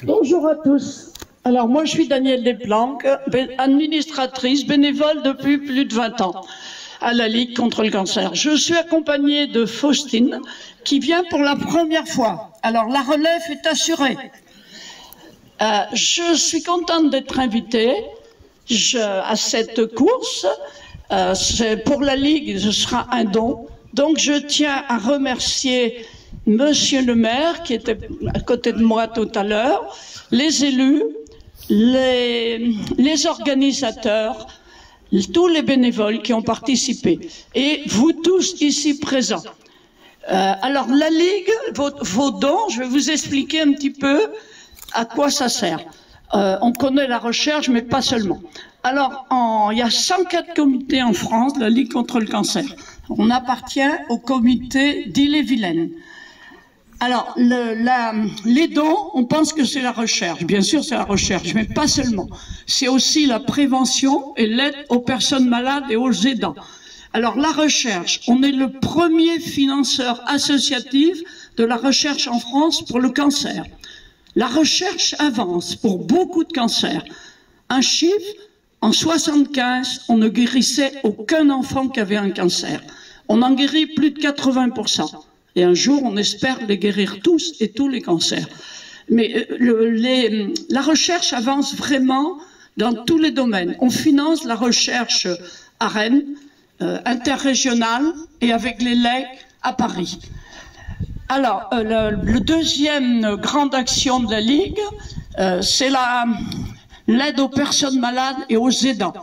Bonjour à tous. Alors moi je suis Danielle Desplanques, administratrice bénévole depuis plus de 20 ans à la Ligue contre le cancer. Je suis accompagnée de Faustine qui vient pour la première fois. Alors la relève est assurée. Je suis contente d'être invitée à cette course. Pour la Ligue, ce sera un don. Donc je tiens à remercier Monsieur le maire qui était à côté de moi tout à l'heure, les élus, les organisateurs, tous les bénévoles qui ont participé et vous tous ici présents. Alors la Ligue, vos dons, je vais vous expliquer un petit peu à quoi ça sert. On connaît la recherche, mais pas seulement. Alors, il y a 104 comités en France, la Ligue contre le cancer. On appartient au comité d'Ille-et-Vilaine. Alors, les dons, on pense que c'est la recherche. Bien sûr, c'est la recherche, mais pas seulement. C'est aussi la prévention et l'aide aux personnes malades et aux aidants. Alors, la recherche, on est le premier financeur associatif de la recherche en France pour le cancer. La recherche avance pour beaucoup de cancers. Un chiffre, en 75, on ne guérissait aucun enfant qui avait un cancer. On en guérit plus de 80%. Et un jour, on espère les guérir tous et tous les cancers. Mais la recherche avance vraiment dans tous les domaines. On finance la recherche à Rennes, interrégionale, et avec les LEC à Paris. Alors, le deuxième grande action de la Ligue, c'est l'aide aux personnes malades et aux aidants.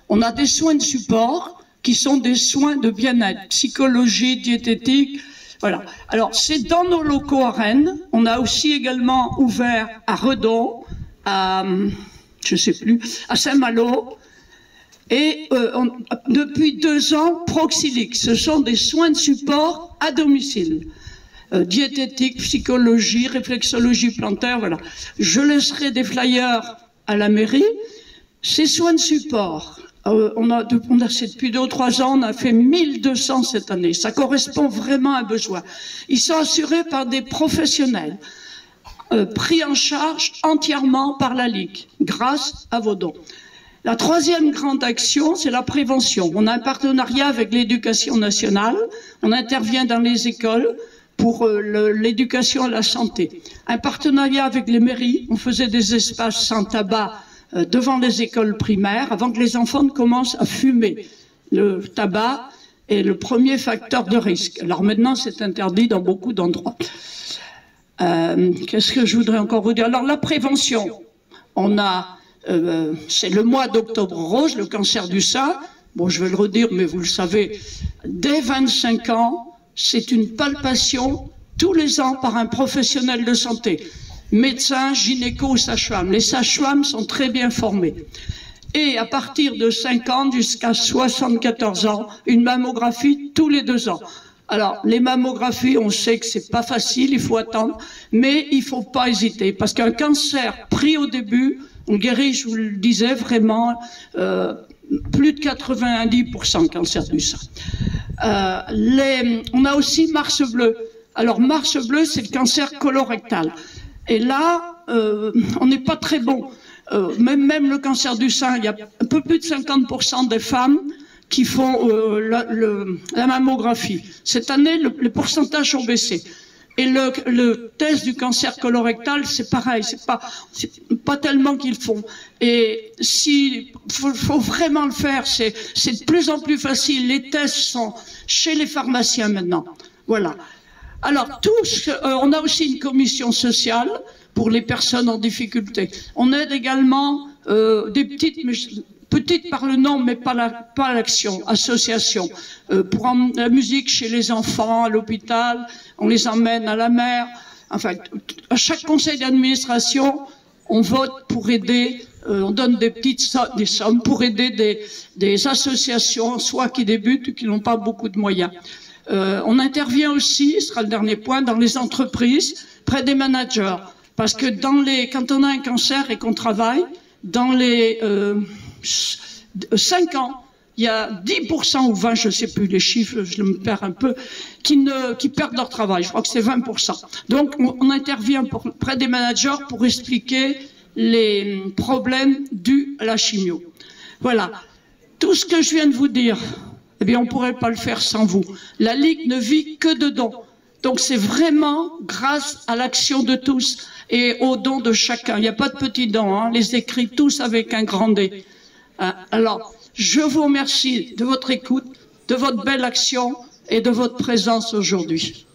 On a des soins de support qui sont des soins de bien-être, psychologie, diététique. Voilà. Alors, c'est dans nos locaux à Rennes. On a aussi également ouvert à Redon, à Saint-Malo. Et depuis 2 ans, Proxylix. Ce sont des soins de support à domicile. Diététique, psychologie, réflexologie plantaire, voilà. Je laisserai des flyers à la mairie. Ces soins de support, depuis 2 ou 3 ans, on a fait 1200 cette année. Ça correspond vraiment à un besoin. Ils sont assurés par des professionnels, pris en charge entièrement par la Ligue, grâce à vos dons. La troisième grande action, c'est la prévention. On a un partenariat avec l'Éducation nationale. On intervient dans les écoles pour l'éducation à la santé. Un partenariat avec les mairies. On faisait des espaces sans tabac devant les écoles primaires avant que les enfants ne commencent à fumer. Le tabac est le premier facteur de risque. Alors maintenant, c'est interdit dans beaucoup d'endroits. Qu'est-ce que je voudrais encore vous dire? Alors la prévention, c'est le mois d'octobre rose, le cancer du sein. Bon, je vais le redire, mais vous le savez, dès 25 ans, c'est une palpation tous les ans par un professionnel de santé. Médecins, gynéco ou sage-femme. Les sages-femmes sont très bien formées. Et à partir de 50 jusqu'à 74 ans, une mammographie tous les 2 ans. Alors, les mammographies, on sait que c'est pas facile, il faut attendre, mais il faut pas hésiter. Parce qu'un cancer pris au début, on guérit, je vous le disais, vraiment, plus de 90% cancer du sein. On a aussi Mars Bleu. Alors Mars Bleu, c'est le cancer colorectal. Et là, on n'est pas très bon. Même le cancer du sein, il y a un peu plus de 50% des femmes qui font la mammographie. Cette année, les pourcentages ont baissé. Et le test du cancer colorectal, c'est pareil, c'est pas tellement qu'ils font. Et faut vraiment le faire, c'est de plus en plus facile. Les tests sont chez les pharmaciens maintenant. Voilà. Alors, on a aussi une commission sociale pour les personnes en difficulté. On aide également des petites par le nom, mais pas l'action, association. Pour la musique chez les enfants, à l'hôpital, on les emmène à la mer. Enfin, à chaque conseil d'administration, on vote pour aider, on donne des sommes pour aider des associations, soit qui débutent ou qui n'ont pas beaucoup de moyens. On intervient aussi, ce sera le dernier point, dans les entreprises, près des managers. Parce que quand on a un cancer et qu'on travaille, dans les 5 ans, il y a 10% ou 20, je ne sais plus les chiffres, je me perds un peu, qui perdent leur travail. Je crois que c'est 20%. Donc, on intervient auprès des managers pour expliquer les problèmes dus à la chimio. Voilà. Tout ce que je viens de vous dire, eh bien, on ne pourrait pas le faire sans vous. La Ligue ne vit que de dons. Donc, c'est vraiment grâce à l'action de tous et aux dons de chacun. Il n'y a pas de petits dons, hein, les écrit tous avec un grand D. Alors, je vous remercie de votre écoute, de votre belle action et de votre présence aujourd'hui.